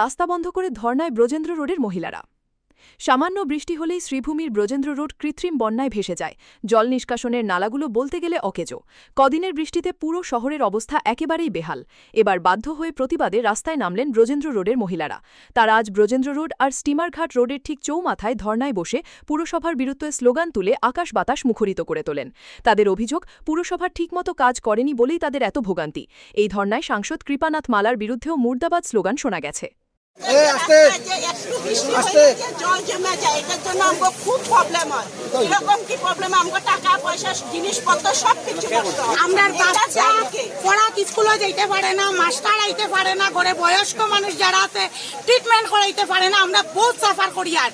রাস্তা বন্ধ করে ধর্নায় ব্রজেন্দ্র রোডের মহিলারা। সামান্য বৃষ্টি হলেই শ্রীভূমির ব্রজেন্দ্র রোড কৃত্রিম বন্যায় ভেসে যায়। জল নিষ্কাশনের নালাগুলো বলতে গেলে অকেজো। কদিনের বৃষ্টিতে পুরো শহরের অবস্থা একেবারেই বেহাল। এবার বাধ্য হয়ে প্রতিবাদে রাস্তায় নামলেন ব্রজেন্দ্র রোডের মহিলারা। তারা আজ ব্রজেন্দ্র রোড আর স্টিমারঘাট রোডের ঠিক চৌমাথায় ধর্নায় বসে পুরসভার বিরুদ্ধে স্লোগান তুলে আকাশ বাতাস মুখরিত করে তোলেন। তাদের অভিযোগ, পুরসভার ঠিকমতো কাজ করেনি বলেই তাদের এত ভোগান্তি। এই ধর্নায় সাংসদ কৃপানাথ মালার বিরুদ্ধেও মুর্দাবাদ স্লোগান শোনা গেছে। জল জমে যায়, এটার জন্য আমাকে খুব প্রবলেম হয়। এরকম কি প্রবলেম, আমাকে টাকা পয়সা জিনিসপত্র সবকিছু করতে হয়। আমরা বাচ্চা পড়া স্কুলে যাইতে পারে না, মাস্টার আইতে পারে না, ঘরে বয়স্ক মানুষ যারা আছে ট্রিটমেন্ট করাইতে পারে না। আমরা বহুত সাফার করি। আর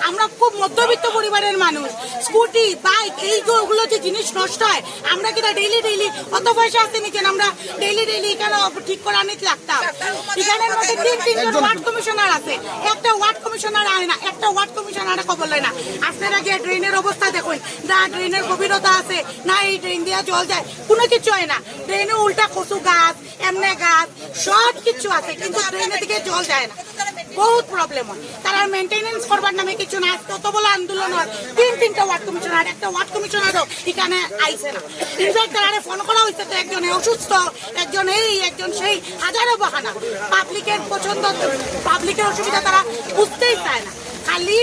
আমরা খুব মধ্যবিত্ত পরিবারের মানুষ। স্কুটি বাইক এইগুলো যে জিনিস নষ্ট হয়, আমরা কিন্তু ডেইলি অত পয়সা আসতে নিতেন, আমরা ডেইলি এখানে ঠিক করে আনিতে লাগতাম। এখানের মধ্যে তিনজন ওয়ার্ড কমিশনার আছে, একটা ওয়ার্ড কমিশনার আয় না, একটা ওয়ার্ড কমিশনার খবর লয় না। আপনারা গিয়ে ড্রেনের অবস্থা দেখুন, না ড্রেনের গভীরতা আছে, না এই ড্রেন দিয়ে জল যায়, কোনো কিছু হয় না। ড্রেনে উল্টা কচু গাছ, এমনে গাছ সব কিছু আছে, কিন্তু ড্রেনের দিকে জল যায় না। বহুত প্রবলেম হয়। তারা মেনটেনেন্স করবার নামে কিছু না। কত বড় আন্দোলন হয়, তিনটা ওয়ার্ড কমিশনার, একটা ওয়ার্ড কমিশনারও এখানে আইছে না। ইনফ্যাক্ট তারা ফোন করা হয়েছে, তো একজনে অসুস্থ, একজন একজন সেই, হাজারো বাহানা। পাবলিকের পছন্দ, পাবলিকের অসুবিধা তারা বুঝতেই চায় না। খালি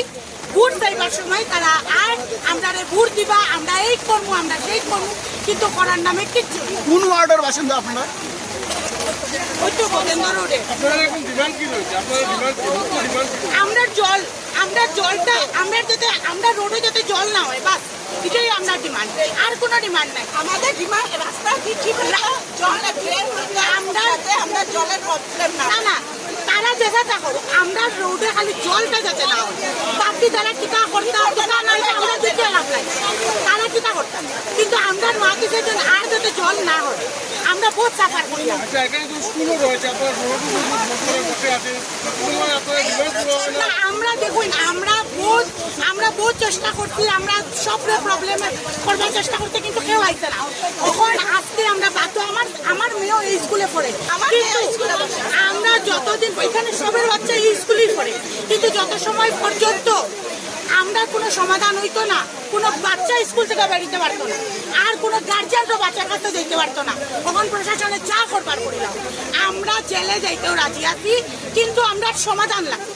ভোট দেবার সময় তারা আর আমরা ভোট দিবা, আমরা এই করবো, আমরা সেই করবো, কিন্তু করার নামে কিচ্ছু। কোন ওয়ার্ডের বাসিন্দা আপনারা? আমরা জলটা আমরা রোডে যাতে জল না হয়, বাস এটাই আমরা ডিমান্ড। আর কোনো ডিমান্ড নাই আমাদের ডিমান্ড। রাস্তা ঠিক আমরা জলের প্রবলেম না। তারা যেটা করুক, আমরা রোডে খালি জলটা যাতে না হয়। বাকি তারা টিকা করতাম, টিকা নয় আমরা দিতে লাভ নাই, তারা টিকা করতাম, কিন্তু আমরা নোয়াকিসের জন্য আর যাতে জল না হয়। আমরা বহুত সাফার করি। আমরা দেখুন, আমরা বহুত চেষ্টা করছি, আমরা সব প্রবলেম করবার চেষ্টা করতে, কিন্তু কেউ আইছে না। তখন আজকে আমরা বাধ্য, আমার মেয়েও এই স্কুলে পড়ে, আমরা যতদিন এখানে সবের বাচ্চা এই স্কুলেই পড়ে, কিন্তু যত সময় পর্যন্ত আমরা কোনো সমাধান হইতো না, কোনো বাচ্চা স্কুল থেকে বেরোতে পারতো না, আর কোনো গার্জিয়ানও বাচ্চার কাছে যেতে পারতো না। তখন প্রশাসনে যা করবার করিলাম, আমরা জেলে যাইতেও রাজি আছি, কিন্তু আমরা সমাধান লাগতো।